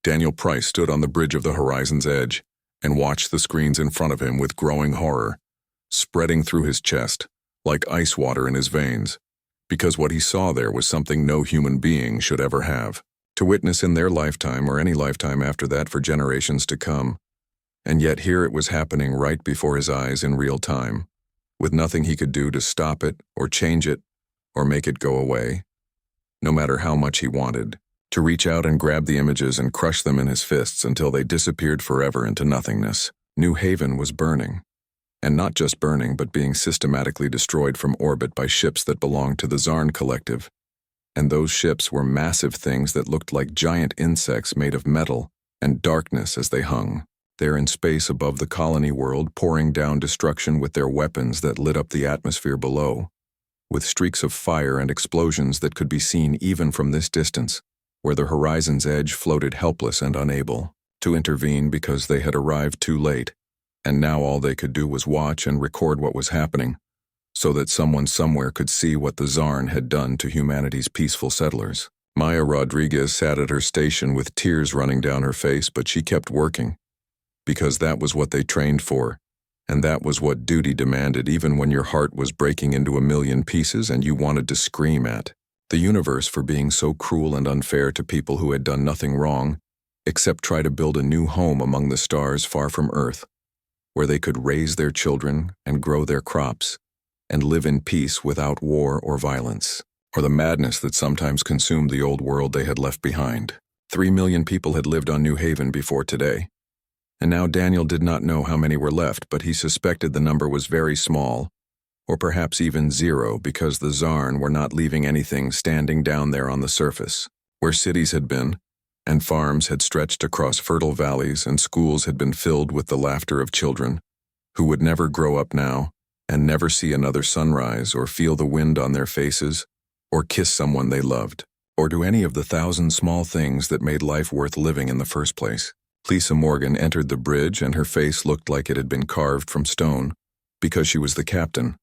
Daniel Price stood on the bridge of the horizon's edge and watched the screens in front of him with growing horror, spreading through his chest like ice water in his veins, because what he saw there was something no human being should ever have to witness in their lifetime or any lifetime after that for generations to come. And yet here it was happening right before his eyes in real time, with nothing he could do to stop it or change it or make it go away, no matter how much he wanted, to reach out and grab the images and crush them in his fists until they disappeared forever into nothingness. New Haven was burning. And not just burning, but being systematically destroyed from orbit by ships that belonged to the Zarn Collective. And those ships were massive things that looked like giant insects made of metal and darkness as they hung there in space above the colony world, pouring down destruction with their weapons that lit up the atmosphere below, with streaks of fire and explosions that could be seen even from this distance, where the horizon's edge floated helpless and unable to intervene because they had arrived too late, and now all they could do was watch and record what was happening, so that someone somewhere could see what the Zarn had done to humanity's peaceful settlers. Maya Rodriguez sat at her station with tears running down her face, but she kept working, because that was what they trained for, and that was what duty demanded, even when your heart was breaking into a million pieces and you wanted to scream at the universe for being so cruel and unfair to people who had done nothing wrong, except try to build a new home among the stars far from Earth, where they could raise their children and grow their crops, and live in peace without war or violence, or the madness that sometimes consumed the old world they had left behind. 3 million people had lived on New Haven before today, and now Daniel did not know how many were left, but he suspected the number was very small, or perhaps even zero, because the Zarn were not leaving anything standing down there on the surface, where cities had been, and farms had stretched across fertile valleys, and schools had been filled with the laughter of children, who would never grow up now, and never see another sunrise, or feel the wind on their faces, or kiss someone they loved, or do any of the 1,000 small things that made life worth living in the first place. Lisa Morgan entered the bridge, and her face looked like it had been carved from stone, because she was the captain,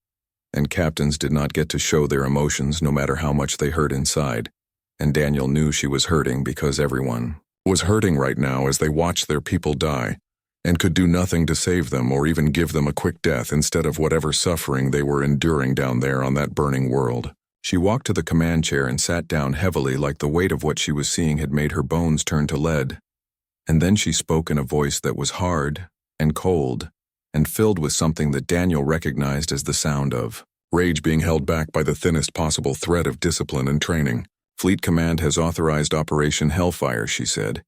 and captains did not get to show their emotions no matter how much they hurt inside, and Daniel knew she was hurting because everyone was hurting right now as they watched their people die, and could do nothing to save them or even give them a quick death instead of whatever suffering they were enduring down there on that burning world. She walked to the command chair and sat down heavily, like the weight of what she was seeing had made her bones turn to lead. And then she spoke in a voice that was hard and cold and filled with something that Daniel recognized as the sound of rage being held back by the thinnest possible thread of discipline and training. Fleet Command has authorized Operation Hellfire, she said,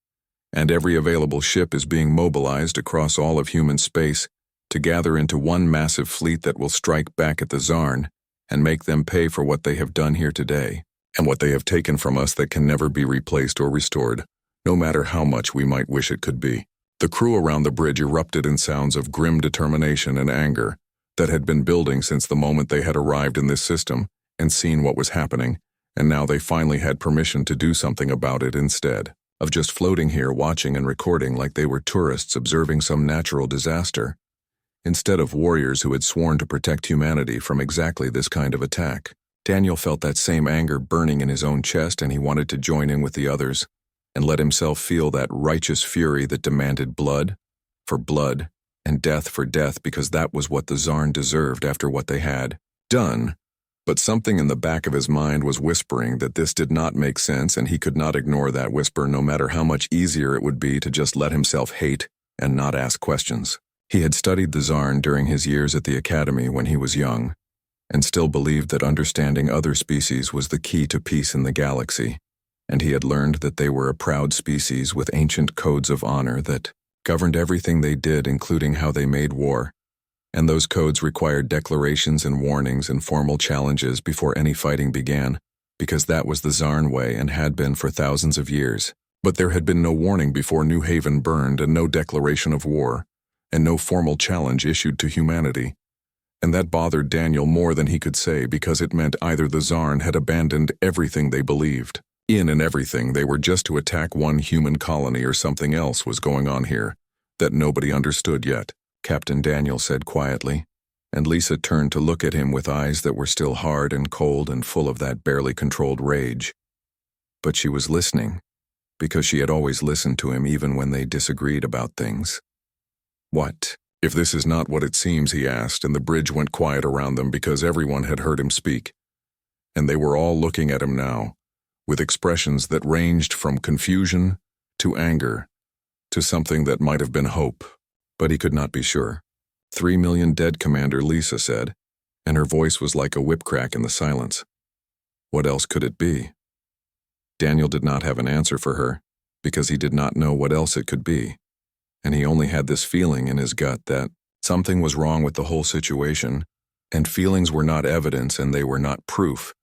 and every available ship is being mobilized across all of human space to gather into one massive fleet that will strike back at the Zarn and make them pay for what they have done here today, and what they have taken from us that can never be replaced or restored, no matter how much we might wish it could be. The crew around the bridge erupted in sounds of grim determination and anger that had been building since the moment they had arrived in this system and seen what was happening, and now they finally had permission to do something about it instead of just floating here watching and recording like they were tourists observing some natural disaster, instead of warriors who had sworn to protect humanity from exactly this kind of attack. Daniel felt that same anger burning in his own chest, and he wanted to join in with the others and let himself feel that righteous fury that demanded blood for blood and death for death, because that was what the Zarn deserved after what they had done. But something in the back of his mind was whispering that this did not make sense, and he could not ignore that whisper, no matter how much easier it would be to just let himself hate and not ask questions. He had studied the Zarn during his years at the academy when he was young, and still believed that understanding other species was the key to peace in the galaxy, and he had learned that they were a proud species with ancient codes of honor that governed everything they did, including how they made war, and those codes required declarations and warnings and formal challenges before any fighting began, because that was the Zarn way and had been for thousands of years. But there had been no warning before New Haven burned, and no declaration of war, and no formal challenge issued to humanity. And that bothered Daniel more than he could say, because it meant either the Zarn had abandoned everything they believed in and everything they were just to attack one human colony, or something else was going on here that nobody understood yet. Captain Daniel said quietly, and Lisa turned to look at him with eyes that were still hard and cold and full of that barely controlled rage. But she was listening, because she had always listened to him even when they disagreed about things. "What? If this is not what it seems," he asked, and the bridge went quiet around them because everyone had heard him speak. And they were all looking at him now, with expressions that ranged from confusion to anger to something that might have been hope, but he could not be sure. 3 million dead, Commander Lisa said, and her voice was like a whip crack in the silence. What else could it be? Daniel did not have an answer for her, because he did not know what else it could be, and he only had this feeling in his gut that something was wrong with the whole situation, and feelings were not evidence and they were not proof,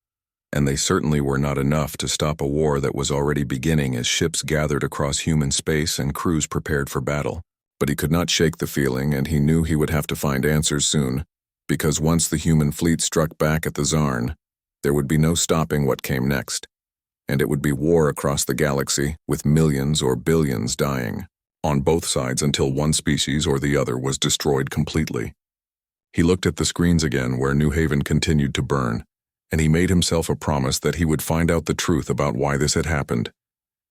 and they certainly were not enough to stop a war that was already beginning as ships gathered across human space and crews prepared for battle. But he could not shake the feeling, and he knew he would have to find answers soon, because once the human fleet struck back at the Zarn, there would be no stopping what came next, and it would be war across the galaxy, with millions or billions dying, on both sides until one species or the other was destroyed completely. He looked at the screens again where New Haven continued to burn, and he made himself a promise that he would find out the truth about why this had happened,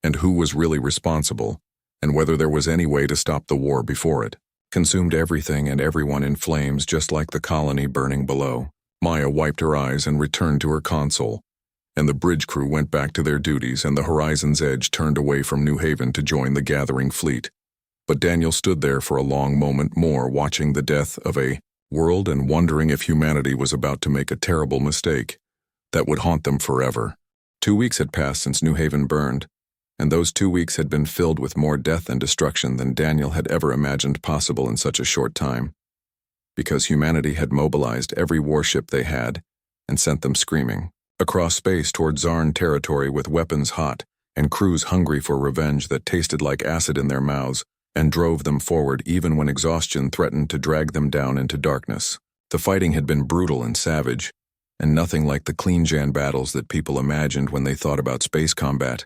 and who was really responsible, and whether there was any way to stop the war before it consumed everything and everyone in flames, just like the colony burning below. Maya wiped her eyes and returned to her console, and the bridge crew went back to their duties, and the horizon's edge turned away from New Haven to join the gathering fleet. But Daniel stood there for a long moment more, watching the death of a world and wondering if humanity was about to make a terrible mistake that would haunt them forever. 2 weeks had passed since New Haven burned, and those 2 weeks had been filled with more death and destruction than Daniel had ever imagined possible in such a short time, because humanity had mobilized every warship they had and sent them screaming across space toward Zarn territory with weapons hot and crews hungry for revenge that tasted like acid in their mouths and drove them forward even when exhaustion threatened to drag them down into darkness. The fighting had been brutal and savage, and nothing like the clean-jan battles that people imagined when they thought about space combat,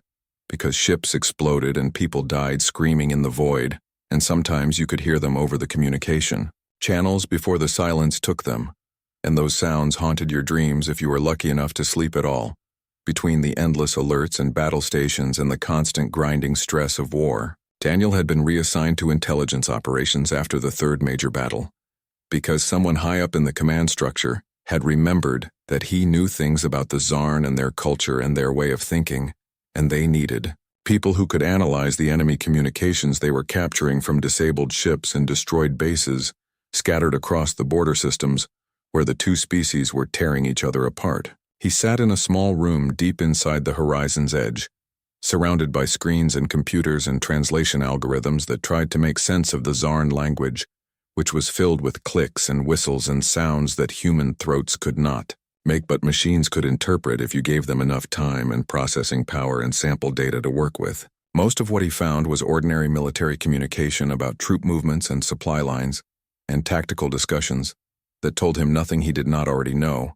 because ships exploded and people died screaming in the void, and sometimes you could hear them over the communication channels before the silence took them, and those sounds haunted your dreams if you were lucky enough to sleep at all. Between the endless alerts and battle stations and the constant grinding stress of war, Daniel had been reassigned to intelligence operations after the third major battle, because someone high up in the command structure had remembered that he knew things about the Zarn and their culture and their way of thinking, and they needed people who could analyze the enemy communications they were capturing from disabled ships and destroyed bases scattered across the border systems where the two species were tearing each other apart. He sat in a small room deep inside the horizon's edge, surrounded by screens and computers and translation algorithms that tried to make sense of the Zarn language, which was filled with clicks and whistles and sounds that human throats could not make, but machines could interpret if you gave them enough time and processing power and sample data to work with. Most of what he found was ordinary military communication about troop movements and supply lines, and tactical discussions that told him nothing he did not already know.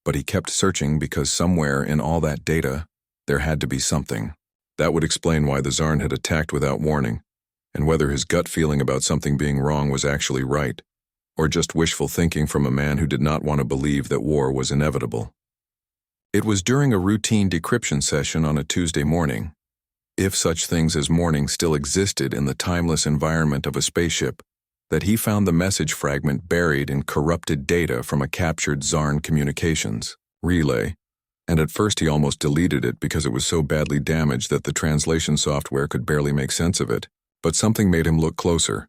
But he kept searching because somewhere in all that data, there had to be something. That would explain why the Zarn had attacked without warning, and whether his gut feeling about something being wrong was actually right, or just wishful thinking from a man who did not want to believe that war was inevitable. It was during a routine decryption session on a Tuesday morning, if such things as morning still existed in the timeless environment of a spaceship, that he found the message fragment buried in corrupted data from a captured Zarn communications relay, and at first he almost deleted it because it was so badly damaged that the translation software could barely make sense of it. But something made him look closer,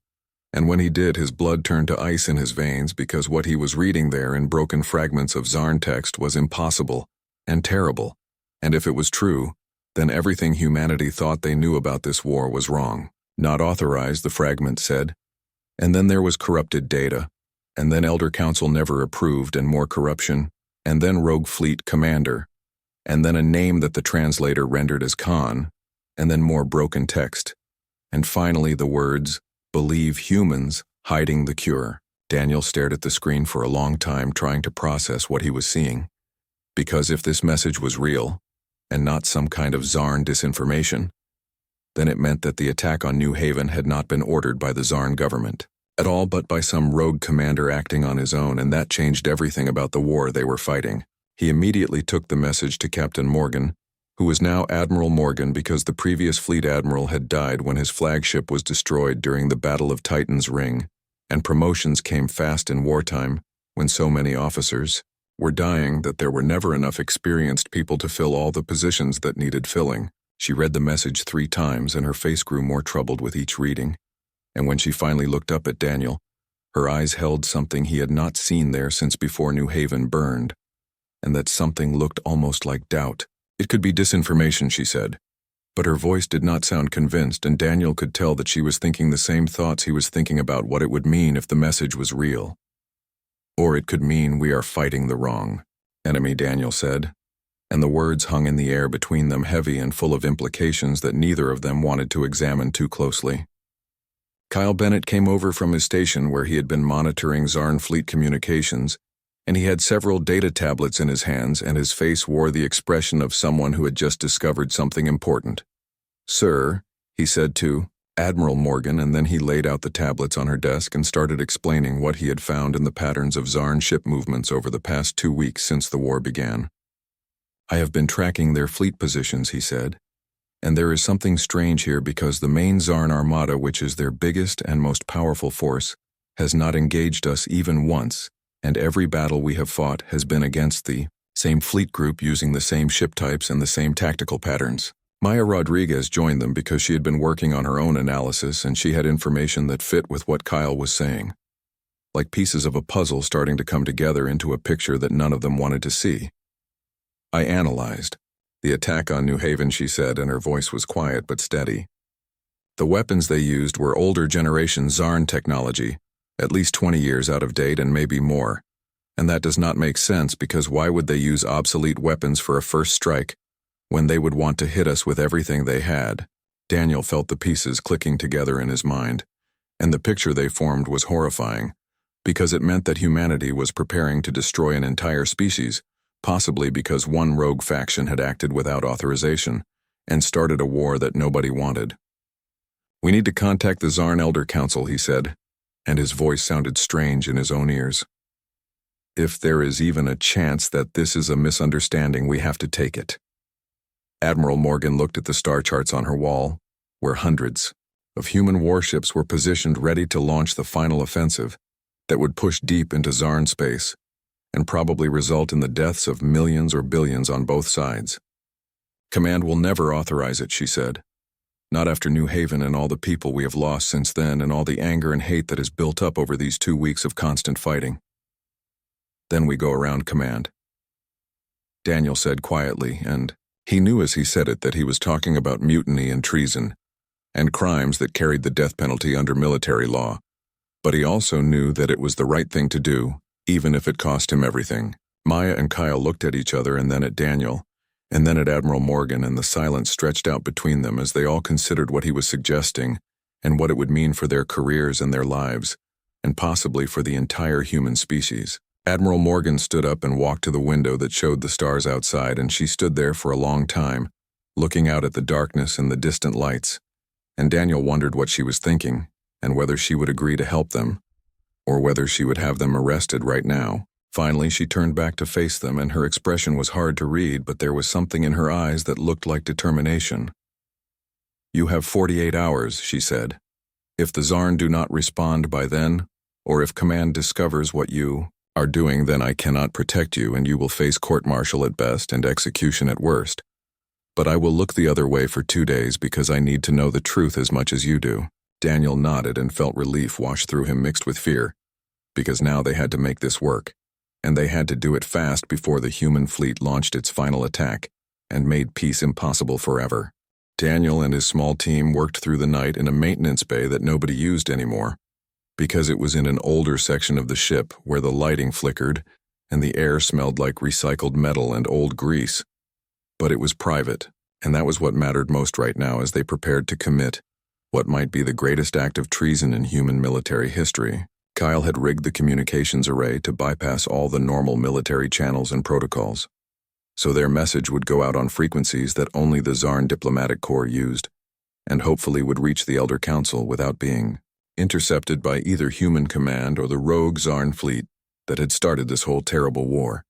and when he did, his blood turned to ice in his veins because what he was reading there in broken fragments of Zarn text was impossible and terrible, and if it was true, then everything humanity thought they knew about this war was wrong. Not authorized, the fragment said. And then there was corrupted data, and then Elder Council never approved and more corruption, and then Rogue Fleet Commander, and then a name that the translator rendered as Khan, and then more broken text, and finally the words, "Believe humans, hiding the cure." Daniel stared at the screen for a long time trying to process what he was seeing, because if this message was real, and not some kind of Zarn disinformation, then it meant that the attack on New Haven had not been ordered by the Zarn government at all, but by some rogue commander acting on his own, and that changed everything about the war they were fighting. He immediately took the message to Captain Morgan, who was now Admiral Morgan because the previous fleet admiral had died when his flagship was destroyed during the Battle of Titan's Ring, and promotions came fast in wartime when so many officers were dying that there were never enough experienced people to fill all the positions that needed filling. She read the message 3 times and her face grew more troubled with each reading, and when she finally looked up at Daniel, her eyes held something he had not seen there since before New Haven burned, and that something looked almost like doubt. It could be disinformation, she said, but her voice did not sound convinced, and Daniel could tell that she was thinking the same thoughts he was thinking about what it would mean if the message was real. Or it could mean we are fighting the wrong enemy, Daniel said, and the words hung in the air between them, heavy and full of implications that neither of them wanted to examine too closely. Kyle Bennett came over from his station where he had been monitoring Zarn fleet communications, and he had several data tablets in his hands, and his face wore the expression of someone who had just discovered something important. "Sir," he said to Admiral Morgan, and then he laid out the tablets on her desk and started explaining what he had found in the patterns of Zarn ship movements over the past 2 weeks since the war began. "I have been tracking their fleet positions," he said, "and there is something strange here because the main Zarn armada, which is their biggest and most powerful force, has not engaged us even once, and every battle we have fought has been against the same fleet group using the same ship types and the same tactical patterns." Maya Rodriguez joined them because she had been working on her own analysis and she had information that fit with what Kyle was saying, like pieces of a puzzle starting to come together into a picture that none of them wanted to see. "I analyzed the attack on New Haven," she said, and her voice was quiet but steady. "The weapons they used were older generation Zarn technology, at least 20 years out of date and maybe more. And that does not make sense because why would they use obsolete weapons for a first strike when they would want to hit us with everything they had?" Daniel felt the pieces clicking together in his mind, and the picture they formed was horrifying, because it meant that humanity was preparing to destroy an entire species, possibly because one rogue faction had acted without authorization and started a war that nobody wanted. "We need to contact the Zarn Elder Council," he said, and his voice sounded strange in his own ears. "If there is even a chance that this is a misunderstanding, we have to take it." Admiral Morgan looked at the star charts on her wall, where hundreds of human warships were positioned ready to launch the final offensive that would push deep into Zarn space and probably result in the deaths of millions or billions on both sides. "Command will never authorize it," she said. "Not after New Haven and all the people we have lost since then and all the anger and hate that has built up over these 2 weeks of constant fighting." "Then we go around, Command," Daniel said quietly, and he knew as he said it that he was talking about mutiny and treason, and crimes that carried the death penalty under military law, but he also knew that it was the right thing to do, even if it cost him everything. Maya and Kyle looked at each other and then at Daniel, and then at Admiral Morgan, and the silence stretched out between them as they all considered what he was suggesting and what it would mean for their careers and their lives, and possibly for the entire human species. Admiral Morgan stood up and walked to the window that showed the stars outside, and she stood there for a long time, looking out at the darkness and the distant lights, and Daniel wondered what she was thinking, and whether she would agree to help them, or whether she would have them arrested right now. Finally, she turned back to face them, and her expression was hard to read, but there was something in her eyes that looked like determination. "You have 48 hours, she said. "If the Zarn do not respond by then, or if Command discovers what you are doing, then I cannot protect you and you will face court-martial at best and execution at worst. But I will look the other way for 2 days because I need to know the truth as much as you do." Daniel nodded and felt relief wash through him mixed with fear, because now they had to make this work, and they had to do it fast before the human fleet launched its final attack and made peace impossible forever. Daniel and his small team worked through the night in a maintenance bay that nobody used anymore, because it was in an older section of the ship where the lighting flickered and the air smelled like recycled metal and old grease. But it was private, and that was what mattered most right now as they prepared to commit what might be the greatest act of treason in human military history. Kyle had rigged the communications array to bypass all the normal military channels and protocols, so their message would go out on frequencies that only the Zarn Diplomatic Corps used, and hopefully would reach the Elder Council without being intercepted by either human command or the rogue Zarn fleet that had started this whole terrible war.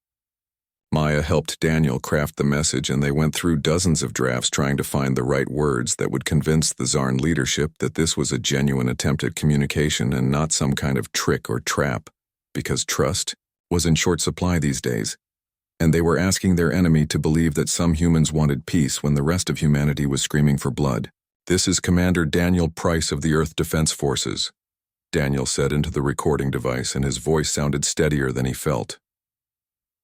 Maya helped Daniel craft the message, and they went through dozens of drafts trying to find the right words that would convince the Zarn leadership that this was a genuine attempt at communication and not some kind of trick or trap, because trust was in short supply these days, and they were asking their enemy to believe that some humans wanted peace when the rest of humanity was screaming for blood. "This is Commander Daniel Price of the Earth Defense Forces," Daniel said into the recording device, and his voice sounded steadier than he felt.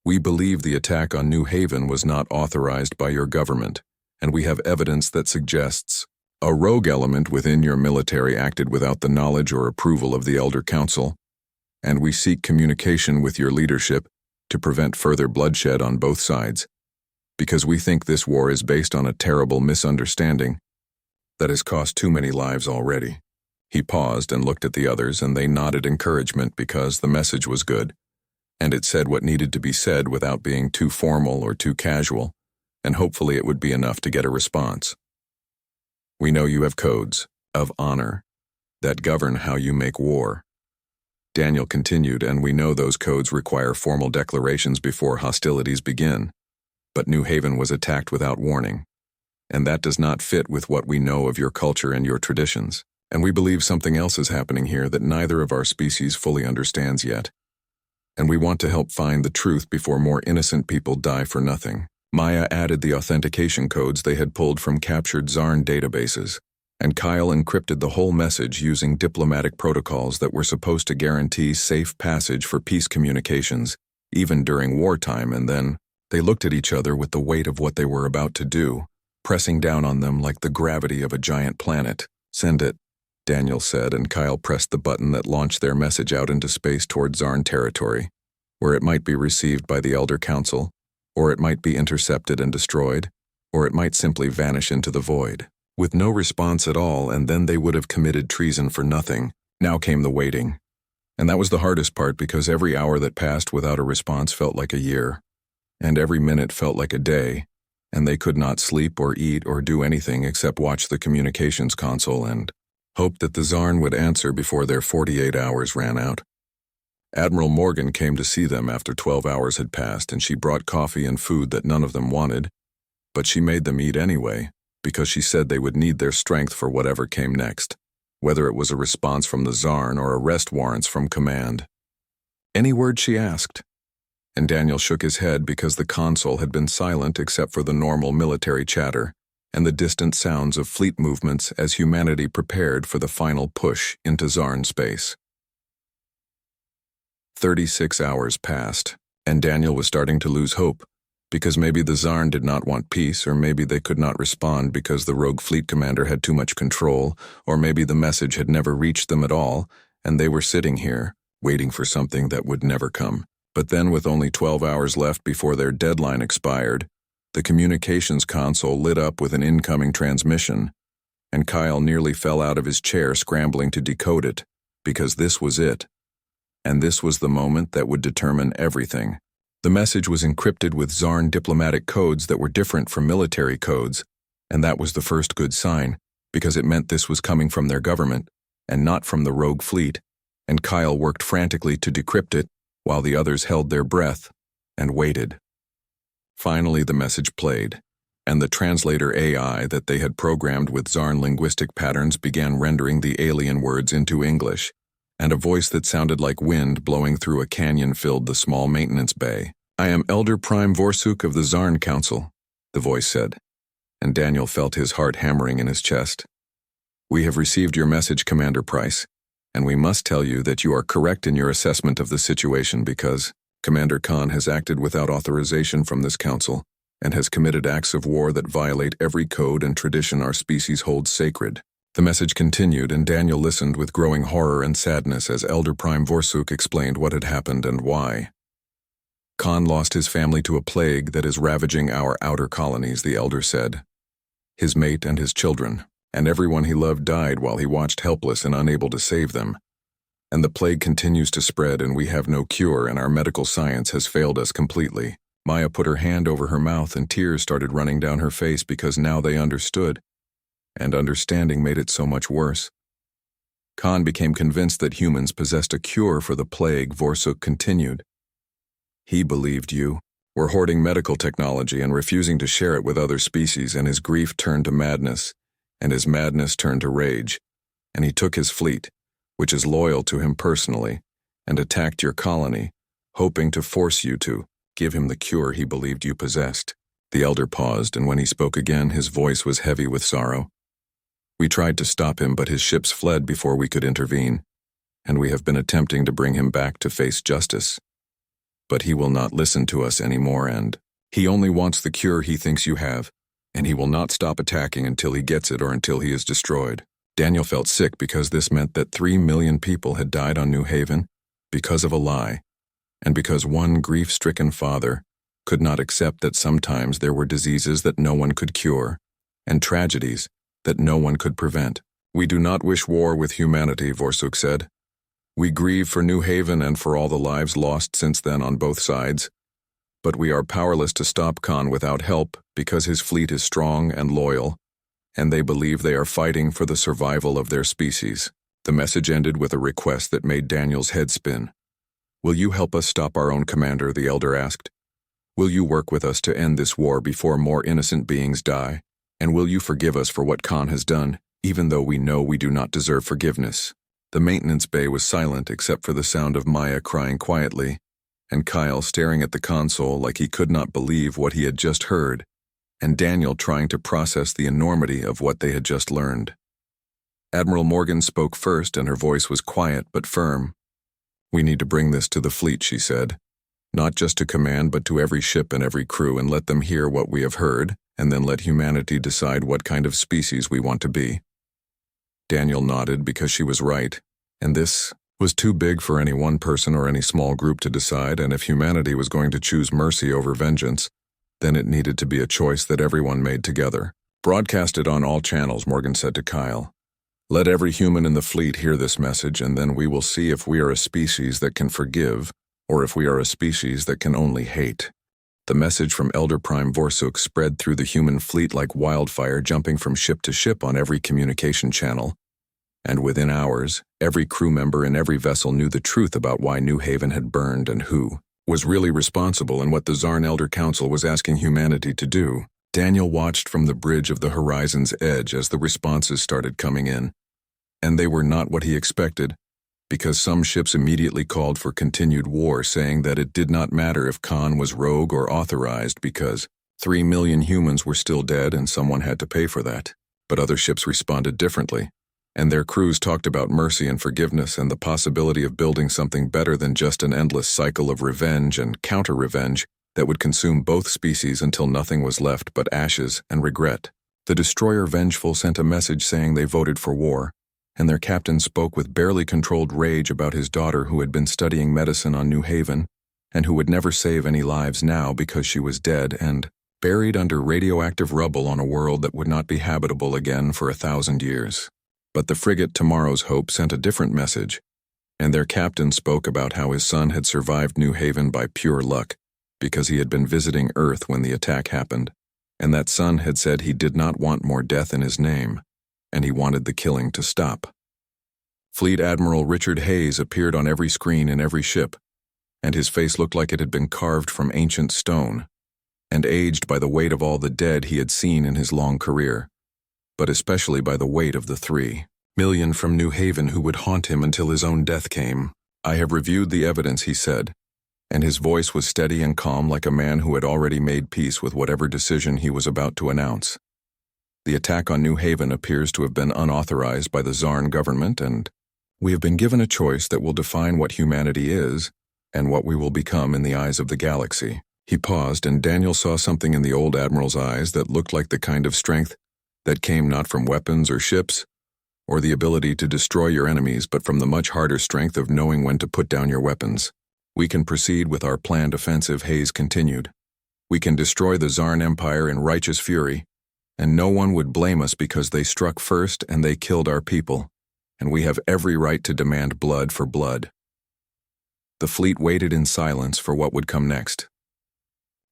"We believe the attack on New Haven was not authorized by your government, and we have evidence that suggests a rogue element within your military acted without the knowledge or approval of the Elder Council, and we seek communication with your leadership to prevent further bloodshed on both sides, because we think this war is based on a terrible misunderstanding that has cost too many lives already." He paused and looked at the others, and they nodded encouragement because the message was good, and it said what needed to be said without being too formal or too casual, and hopefully it would be enough to get a response. "We know you have codes of honor that govern how you make war," Daniel continued, "and we know those codes require formal declarations before hostilities begin. But New Haven was attacked without warning, and that does not fit with what we know of your culture and your traditions. And we believe something else is happening here that neither of our species fully understands yet. And we want to help find the truth before more innocent people die for nothing." Maya added the authentication codes they had pulled from captured Zarn databases, and Kyle encrypted the whole message using diplomatic protocols that were supposed to guarantee safe passage for peace communications, even during wartime. And then they looked at each other with the weight of what they were about to do, pressing down on them like the gravity of a giant planet. "Send it," Daniel said, and Kyle pressed the button that launched their message out into space toward Zarn territory, where it might be received by the Elder Council, or it might be intercepted and destroyed, or it might simply vanish into the void, with no response at all, and then they would have committed treason for nothing. Now came the waiting, and that was the hardest part, because every hour that passed without a response felt like a year, and every minute felt like a day, and they could not sleep or eat or do anything except watch the communications console and hoped that the Zarn would answer before their 48 hours ran out. Admiral Morgan came to see them after 12 hours had passed, and she brought coffee and food that none of them wanted, but she made them eat anyway, because she said they would need their strength for whatever came next, whether it was a response from the Zarn or arrest warrants from command. "Any word?" she asked, and Daniel shook his head because the console had been silent except for the normal military chatter and the distant sounds of fleet movements as humanity prepared for the final push into Zarn space. 36 hours passed, and Daniel was starting to lose hope, because maybe the Zarn did not want peace, or maybe they could not respond because the rogue fleet commander had too much control, or maybe the message had never reached them at all, and they were sitting here, waiting for something that would never come. But then, with only 12 hours left before their deadline expired, the communications console lit up with an incoming transmission, and Kyle nearly fell out of his chair scrambling to decode it, because this was it. And this was the moment that would determine everything. The message was encrypted with Zarn diplomatic codes that were different from military codes, and that was the first good sign, because it meant this was coming from their government, and not from the rogue fleet, and Kyle worked frantically to decrypt it, while the others held their breath and waited. Finally, the message played, and the translator AI that they had programmed with Zarn linguistic patterns began rendering the alien words into English, and a voice that sounded like wind blowing through a canyon filled the small maintenance bay. "I am Elder Prime Vorsuk of the Zarn Council," the voice said, and Daniel felt his heart hammering in his chest. "We have received your message, Commander Price, and we must tell you that you are correct in your assessment of the situation because Commander Khan has acted without authorization from this council and has committed acts of war that violate every code and tradition our species holds sacred." The message continued, and Daniel listened with growing horror and sadness as Elder Prime Vorsuk explained what had happened and why. "Khan lost his family to a plague that is ravaging our outer colonies," the elder said. "His mate and his children, and everyone he loved died while he watched helpless and unable to save them. And the plague continues to spread, and we have no cure, and our medical science has failed us completely." Maya put her hand over her mouth, and tears started running down her face because now they understood, and understanding made it so much worse. Khan became convinced that humans possessed a cure for the plague, Vorsuk continued. "He believed you, were hoarding medical technology and refusing to share it with other species, and his grief turned to madness, and his madness turned to rage, and he took his fleet, which is loyal to him personally, and attacked your colony, hoping to force you to give him the cure he believed you possessed. The elder paused, and when he spoke again, his voice was heavy with sorrow. We tried to stop him, but his ships fled before we could intervene, and we have been attempting to bring him back to face justice. But he will not listen to us anymore, and he only wants the cure he thinks you have, and he will not stop attacking until he gets it or until he is destroyed. Daniel felt sick because this meant that 3 million people had died on New Haven because of a lie, and because one grief-stricken father could not accept that sometimes there were diseases that no one could cure, and tragedies that no one could prevent. We do not wish war with humanity, Vorsuk said. We grieve for New Haven and for all the lives lost since then on both sides, but we are powerless to stop Khan without help because his fleet is strong and loyal, and they believe they are fighting for the survival of their species. The message ended with a request that made Daniel's head spin. Will you help us stop our own commander, the elder asked. Will you work with us to end this war before more innocent beings die? And will you forgive us for what Khan has done, even though we know we do not deserve forgiveness? The maintenance bay was silent except for the sound of Maya crying quietly, and Kyle staring at the console like he could not believe what he had just heard, and Daniel trying to process the enormity of what they had just learned. Admiral Morgan spoke first, and her voice was quiet but firm. We need to bring this to the fleet, she said. Not just to command, but to every ship and every crew, and let them hear what we have heard, and then let humanity decide what kind of species we want to be. Daniel nodded because she was right, and this was too big for any one person or any small group to decide, and if humanity was going to choose mercy over vengeance, then it needed to be a choice that everyone made together. Broadcast it on all channels, Morgan said to Kyle. Let every human in the fleet hear this message, and then we will see if we are a species that can forgive, or if we are a species that can only hate. The message from Elder Prime Vorsuk spread through the human fleet like wildfire, jumping from ship to ship on every communication channel. And within hours, every crew member in every vessel knew the truth about why New Haven had burned and who was really responsible and what the Zarn Elder Council was asking humanity to do. Daniel watched from the bridge of the horizon's edge as the responses started coming in. And they were not what he expected, because some ships immediately called for continued war, saying that it did not matter if Khan was rogue or authorized because 3 million humans were still dead and someone had to pay for that. But other ships responded differently, and their crews talked about mercy and forgiveness and the possibility of building something better than just an endless cycle of revenge and counter-revenge that would consume both species until nothing was left but ashes and regret. The destroyer Vengeful sent a message saying they voted for war, and their captain spoke with barely controlled rage about his daughter who had been studying medicine on New Haven and who would never save any lives now because she was dead and buried under radioactive rubble on a world that would not be habitable again for 1,000 years. But the frigate Tomorrow's Hope sent a different message, and their captain spoke about how his son had survived New Haven by pure luck because he had been visiting Earth when the attack happened, and that son had said he did not want more death in his name, and he wanted the killing to stop. Fleet Admiral Richard Hayes appeared on every screen in every ship, and his face looked like it had been carved from ancient stone, and aged by the weight of all the dead he had seen in his long career, but especially by the weight of the 3 million from New Haven who would haunt him until his own death came. I have reviewed the evidence, he said, and his voice was steady and calm like a man who had already made peace with whatever decision he was about to announce. The attack on New Haven appears to have been unauthorized by the Zarn government, and we have been given a choice that will define what humanity is and what we will become in the eyes of the galaxy. He paused, and Daniel saw something in the old admiral's eyes that looked like the kind of strength that came not from weapons or ships, or the ability to destroy your enemies, but from the much harder strength of knowing when to put down your weapons. We can proceed with our planned offensive, Hayes continued. We can destroy the Zarn Empire in righteous fury, and no one would blame us because they struck first and they killed our people, and we have every right to demand blood for blood. The fleet waited in silence for what would come next.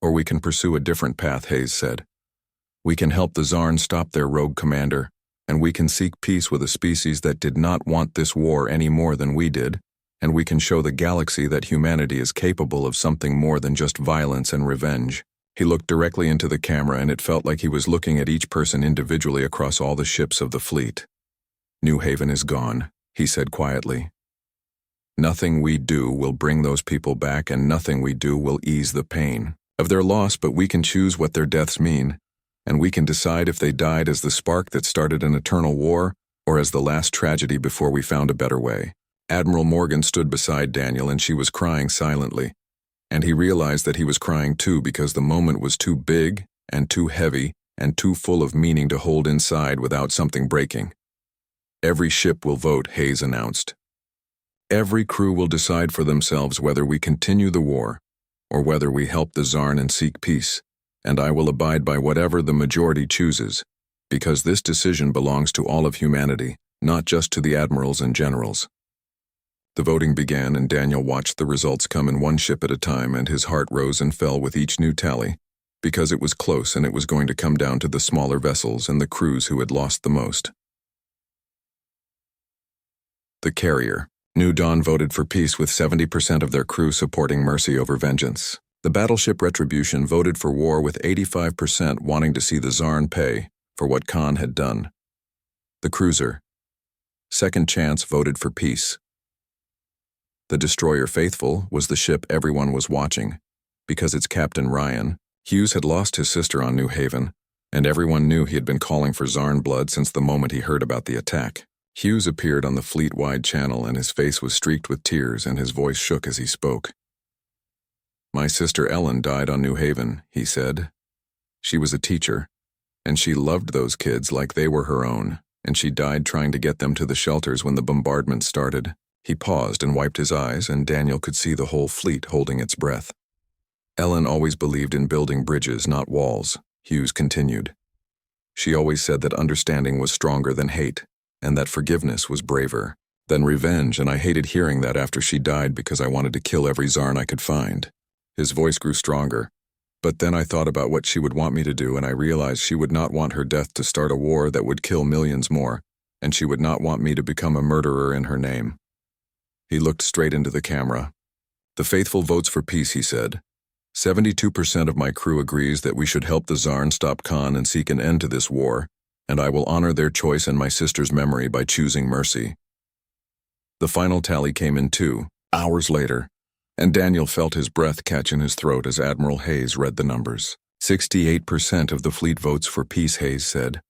Or we can pursue a different path, Hayes said. We can help the Zarn stop their rogue commander, and we can seek peace with a species that did not want this war any more than we did, and we can show the galaxy that humanity is capable of something more than just violence and revenge. He looked directly into the camera, and it felt like he was looking at each person individually across all the ships of the fleet. New Haven is gone, he said quietly. Nothing we do will bring those people back, and nothing we do will ease the pain of their loss, but we can choose what their deaths mean, and we can decide if they died as the spark that started an eternal war or as the last tragedy before we found a better way. Admiral Morgan stood beside Daniel, and she was crying silently, and he realized that he was crying too because the moment was too big and too heavy and too full of meaning to hold inside without something breaking. Every ship will vote, Hayes announced. Every crew will decide for themselves whether we continue the war or whether we help the Zarn and seek peace, and I will abide by whatever the majority chooses, because this decision belongs to all of humanity, not just to the admirals and generals. The voting began, and Daniel watched the results come in one ship at a time, and his heart rose and fell with each new tally, because it was close and it was going to come down to the smaller vessels and the crews who had lost the most. The carrier. New Dawn voted for peace with 70% of their crew supporting mercy over vengeance. The battleship Retribution voted for war with 85% wanting to see the Zarn pay for what Khan had done. The cruiser Second Chance voted for peace. The destroyer Faithful was the ship everyone was watching, because its captain Ryan Hughes had lost his sister on New Haven, and everyone knew he had been calling for Zarn blood since the moment he heard about the attack. Hughes appeared on the fleet-wide channel, and his face was streaked with tears and his voice shook as he spoke. My sister Ellen died on New Haven, he said. She was a teacher, and she loved those kids like they were her own, and she died trying to get them to the shelters when the bombardment started. He paused and wiped his eyes, and Daniel could see the whole fleet holding its breath. Ellen always believed in building bridges, not walls, Hughes continued. She always said that understanding was stronger than hate, and that forgiveness was braver than revenge, and I hated hearing that after she died because I wanted to kill every Zarn I could find. His voice grew stronger, but then I thought about what she would want me to do, and I realized she would not want her death to start a war that would kill millions more, and she would not want me to become a murderer in her name. He looked straight into the camera. The Faithful votes for peace, he said. 72% of my crew agrees that we should help the Zarn stop Khan and seek an end to this war, and I will honor their choice and my sister's memory by choosing mercy. The final tally came in 2 hours later, and Daniel felt his breath catch in his throat as Admiral Hayes read the numbers. 68% of the fleet votes for peace, Hayes said.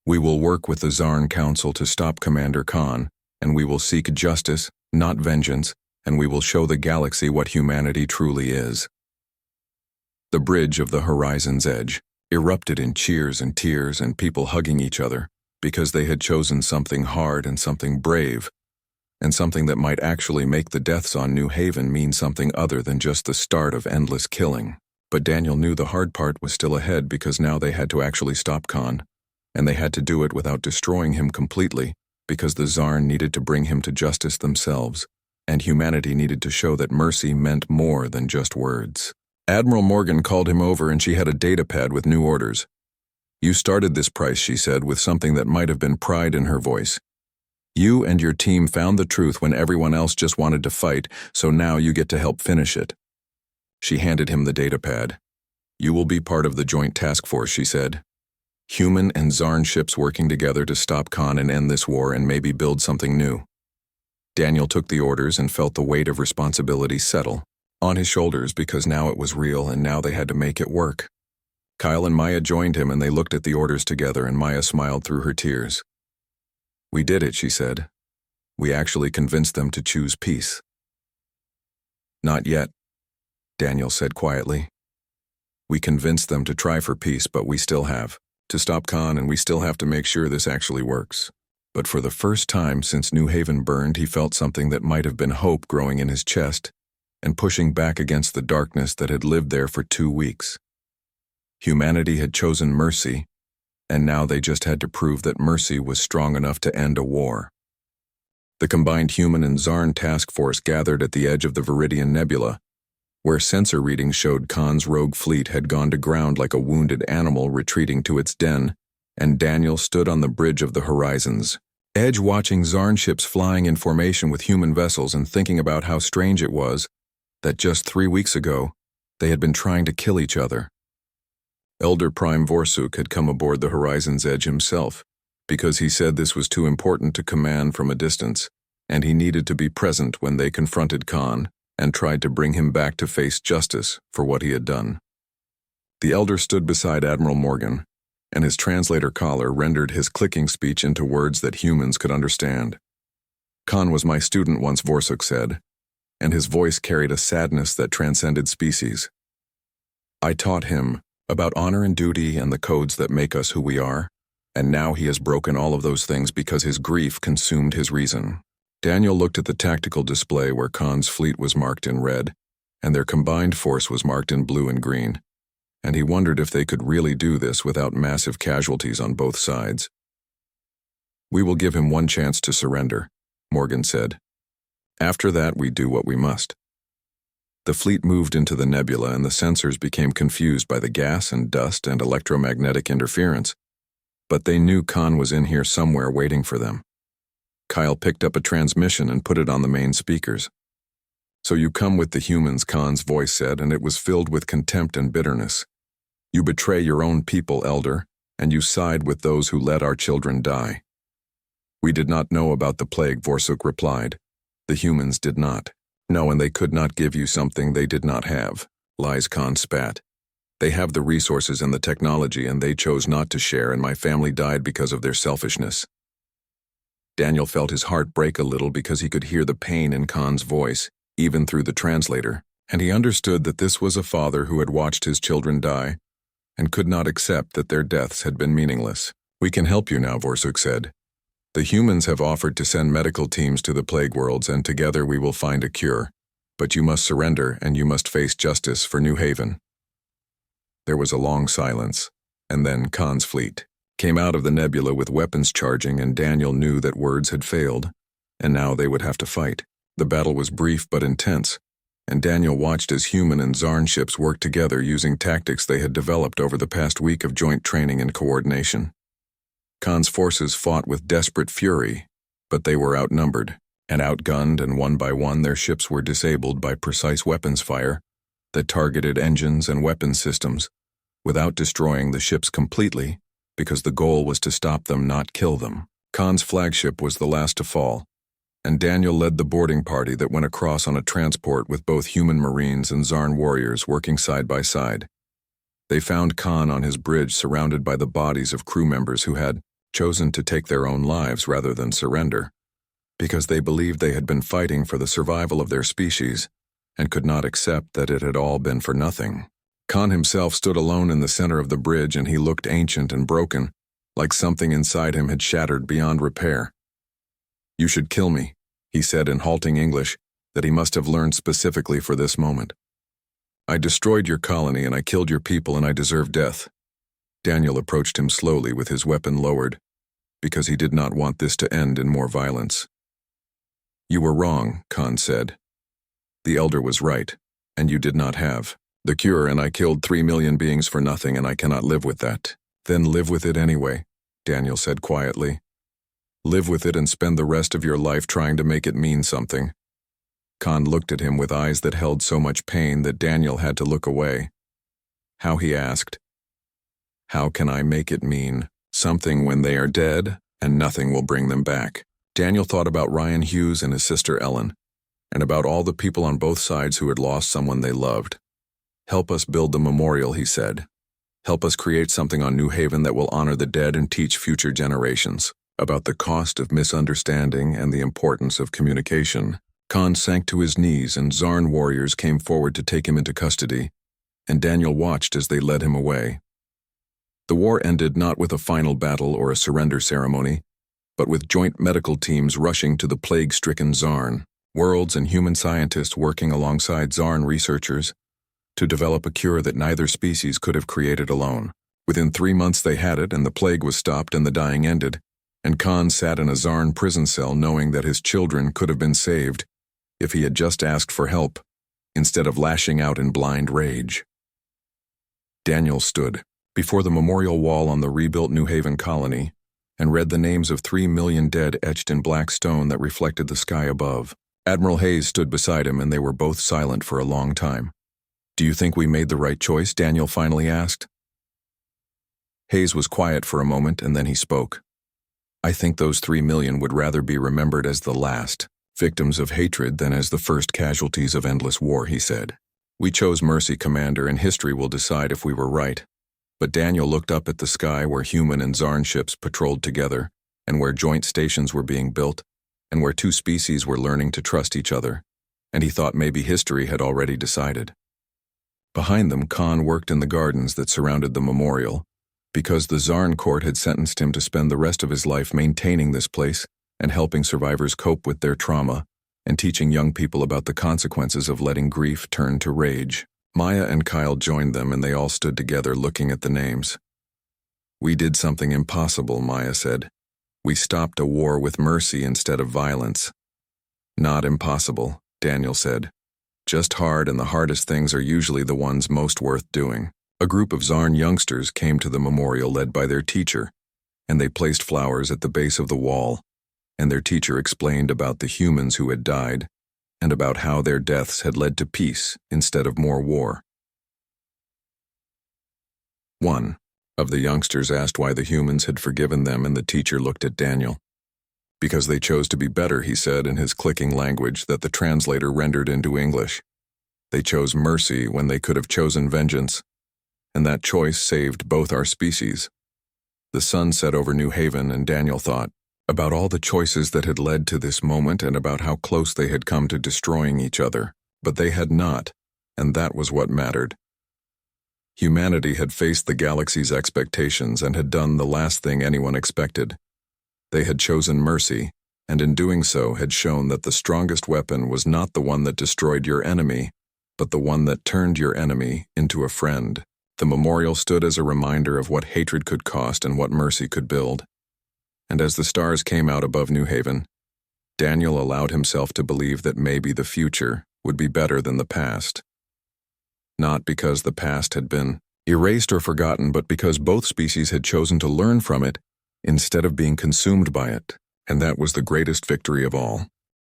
We will work with the Zarn Council to stop Commander Khan, and we will seek justice, not vengeance, and we will show the galaxy what humanity truly is. The bridge of the horizon's edge erupted in cheers and tears and people hugging each other because they had chosen something hard and something brave, and something that might actually make the deaths on New Haven mean something other than just the start of endless killing. But Daniel knew the hard part was still ahead, because now they had to actually stop Khan, and they had to do it without destroying him completely, because the Zarn needed to bring him to justice themselves, and humanity needed to show that mercy meant more than just words. Admiral Morgan called him over, and she had a data pad with new orders. You started this price, she said, with something that might have been pride in her voice. You and your team found the truth when everyone else just wanted to fight, so now you get to help finish it. She handed him the data pad. You will be part of the joint task force, she said. Human and Zarn ships working together to stop Khan and end this war and maybe build something new. Daniel took the orders and felt the weight of responsibility settle on his shoulders, because now it was real and now they had to make it work. Kyle and Maya joined him, and they looked at the orders together, and Maya smiled through her tears. We did it, she said. We actually convinced them to choose peace. Not yet, Daniel said quietly. We convinced them to try for peace, but we still have to stop Khan, and we still have to make sure this actually works. But for the first time since New Haven burned, he felt something that might have been hope growing in his chest and pushing back against the darkness that had lived there for 2 weeks. Humanity had chosen mercy, and now they just had to prove that mercy was strong enough to end a war. The combined human and Zarn task force gathered at the edge of the Viridian Nebula, where sensor readings showed Khan's rogue fleet had gone to ground like a wounded animal retreating to its den, and Daniel stood on the bridge of the horizons, Edge watching Zarn ships flying in formation with human vessels and thinking about how strange it was that just 3 weeks ago, they had been trying to kill each other. Elder Prime Vorsuk had come aboard the Horizon's Edge himself, because he said this was too important to command from a distance, and he needed to be present when they confronted Khan and tried to bring him back to face justice for what he had done. The Elder stood beside Admiral Morgan, and his translator collar rendered his clicking speech into words that humans could understand. Khan was my student once, Vorsuk said, and his voice carried a sadness that transcended species. I taught him about honor and duty and the codes that make us who we are, and now he has broken all of those things because his grief consumed his reason. Daniel looked at the tactical display where Khan's fleet was marked in red, and their combined force was marked in blue and green, and he wondered if they could really do this without massive casualties on both sides. We will give him one chance to surrender, Morgan said. After that, we do what we must. The fleet moved into the nebula and the sensors became confused by the gas and dust and electromagnetic interference, but they knew Khan was in here somewhere waiting for them. Kyle picked up a transmission and put it on the main speakers. So you come with the humans, Khan's voice said, and it was filled with contempt and bitterness. You betray your own people, Elder, and you side with those who let our children die. We did not know about the plague, Vorsuk replied. The humans did not. No, and they could not give you something they did not have, lies, Khan spat. They have the resources and the technology, and they chose not to share, and my family died because of their selfishness. Daniel felt his heart break a little because he could hear the pain in Khan's voice, even through the translator, and he understood that this was a father who had watched his children die and could not accept that their deaths had been meaningless. We can help you now, Vorsuk said. The humans have offered to send medical teams to the plague worlds, and together we will find a cure. But you must surrender, and you must face justice for New Haven. There was a long silence, and then Khan's fleet came out of the nebula with weapons charging, and Daniel knew that words had failed, and now they would have to fight. The battle was brief but intense, and Daniel watched as human and Zarn ships worked together using tactics they had developed over the past week of joint training and coordination. Khan's forces fought with desperate fury, but they were outnumbered and outgunned, and one by one their ships were disabled by precise weapons fire that targeted engines and weapon systems, without destroying the ships completely, because the goal was to stop them, not kill them. Khan's flagship was the last to fall, and Daniel led the boarding party that went across on a transport with both human marines and Zarn warriors working side by side. They found Khan on his bridge surrounded by the bodies of crew members who had chosen to take their own lives rather than surrender, because they believed they had been fighting for the survival of their species and could not accept that it had all been for nothing. Khan himself stood alone in the center of the bridge, and he looked ancient and broken, like something inside him had shattered beyond repair. You should kill me, he said in halting English that he must have learned specifically for this moment. I destroyed your colony and I killed your people, and I deserve death. Daniel approached him slowly with his weapon lowered, because he did not want this to end in more violence. You were wrong, Khan said. The Elder was right, and you did not have the cure, and I killed 3 million beings for nothing, and I cannot live with that. Then live with it anyway, Daniel said quietly. Live with it and spend the rest of your life trying to make it mean something. Khan looked at him with eyes that held so much pain that Daniel had to look away. How, he asked. How can I make it mean something when they are dead and nothing will bring them back? Daniel thought about Ryan Hughes and his sister Ellen, and about all the people on both sides who had lost someone they loved. Help us build the memorial, he said. Help us create something on New Haven that will honor the dead and teach future generations about the cost of misunderstanding and the importance of communication. Khan sank to his knees, and Zarn warriors came forward to take him into custody, and Daniel watched as they led him away. The war ended not with a final battle or a surrender ceremony, but with joint medical teams rushing to the plague-stricken Zarn, worlds and human scientists working alongside Zarn researchers to develop a cure that neither species could have created alone. Within 3 months they had it, and the plague was stopped and the dying ended, and Khan sat in a Zarn prison cell knowing that his children could have been saved if he had just asked for help, instead of lashing out in blind rage. Daniel stood before the memorial wall on the rebuilt New Haven colony, and read the names of 3 million dead etched in black stone that reflected the sky above. Admiral Hayes stood beside him, and they were both silent for a long time. "Do you think we made the right choice?" Daniel finally asked. Hayes was quiet for a moment, and then he spoke. "I think those 3 million would rather be remembered as the last victims of hatred than as the first casualties of endless war," he said. "We chose mercy, Commander, and history will decide if we were right." But Daniel looked up at the sky where human and Zarn ships patrolled together, and where joint stations were being built, and where two species were learning to trust each other, and he thought maybe history had already decided. Behind them, Khan worked in the gardens that surrounded the memorial, because the Zarn court had sentenced him to spend the rest of his life maintaining this place and helping survivors cope with their trauma and teaching young people about the consequences of letting grief turn to rage. Maya and Kyle joined them, and they all stood together looking at the names. "We did something impossible," Maya said. "We stopped a war with mercy instead of violence." "Not impossible," Daniel said. "Just hard, and the hardest things are usually the ones most worth doing." A group of Zarn youngsters came to the memorial led by their teacher, and they placed flowers at the base of the wall, and their teacher explained about the humans who had died and about how their deaths had led to peace instead of more war. One of the youngsters asked why the humans had forgiven them, and the teacher looked at Daniel. "Because they chose to be better," he said in his clicking language that the translator rendered into English. "They chose mercy when they could have chosen vengeance, and that choice saved both our species." The sun set over New Haven, and Daniel thought about all the choices that had led to this moment and about how close they had come to destroying each other. But they had not, and that was what mattered. Humanity had faced the galaxy's expectations and had done the last thing anyone expected. They had chosen mercy, and in doing so had shown that the strongest weapon was not the one that destroyed your enemy, but the one that turned your enemy into a friend. The memorial stood as a reminder of what hatred could cost and what mercy could build. And as the stars came out above New Haven, Daniel allowed himself to believe that maybe the future would be better than the past. Not because the past had been erased or forgotten, but because both species had chosen to learn from it instead of being consumed by it, and that was the greatest victory of all.